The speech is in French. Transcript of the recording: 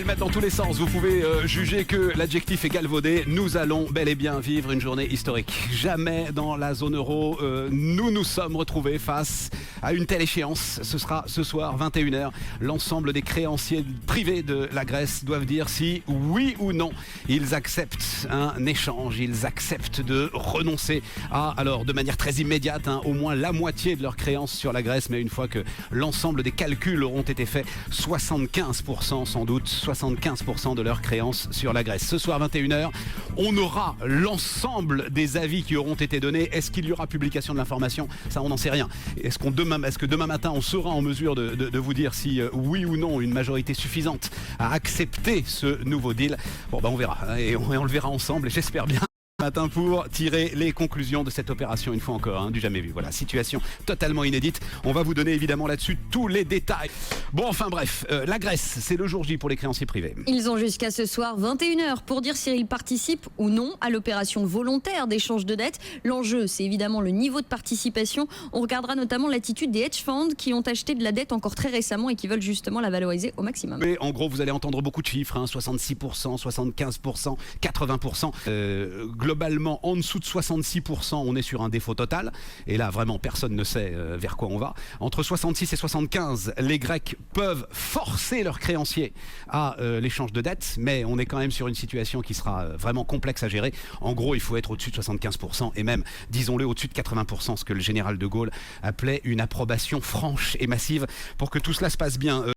le mettre dans tous les sens. Vous pouvez juger que l'adjectif est galvaudé. Nous allons bel et bien vivre une journée historique. Jamais dans la zone euro, nous sommes retrouvés face à une telle échéance. Ce sera ce soir, 21h. L'ensemble des créanciers privés de la Grèce doivent dire si, oui ou non, ils acceptent un échange. Ils acceptent de renoncer à, alors de manière très immédiate, au moins la moitié de leurs créances sur la Grèce. Mais une fois que l'ensemble des calculs auront été faits, 75% sans doute, 75% de leurs créances sur la Grèce. Ce soir 21h, on aura l'ensemble des avis qui auront été donnés. Est-ce qu'il y aura publication de l'information? Ça, on n'en sait rien. Est-ce que demain matin, on sera en mesure de vous dire si oui ou non une majorité suffisante a accepté ce nouveau deal? Bon, on verra et on le verra ensemble et j'espère bien. Matin pour tirer les conclusions de cette opération une fois encore, du jamais vu. Voilà, situation totalement inédite. On va vous donner évidemment là-dessus tous les détails. Bon, enfin bref, la Grèce, c'est le jour J pour les créanciers privés. Ils ont jusqu'à ce soir 21h pour dire s'ils participent ou non à l'opération volontaire d'échange de dette. L'enjeu, c'est évidemment le niveau de participation. On regardera notamment l'attitude des hedge funds qui ont acheté de la dette encore très récemment et qui veulent justement la valoriser au maximum. Mais en gros, vous allez entendre beaucoup de chiffres, 66%, 75%, 80%. Globalement, en dessous de 66%, on est sur un défaut total. Et là, vraiment, personne ne sait vers quoi on va. Entre 66 et 75, les Grecs peuvent forcer leurs créanciers à l'échange de dette. Mais on est quand même sur une situation qui sera vraiment complexe à gérer. En gros, il faut être au-dessus de 75% et même, disons-le, au-dessus de 80%, ce que le général de Gaulle appelait une approbation franche et massive pour que tout cela se passe bien.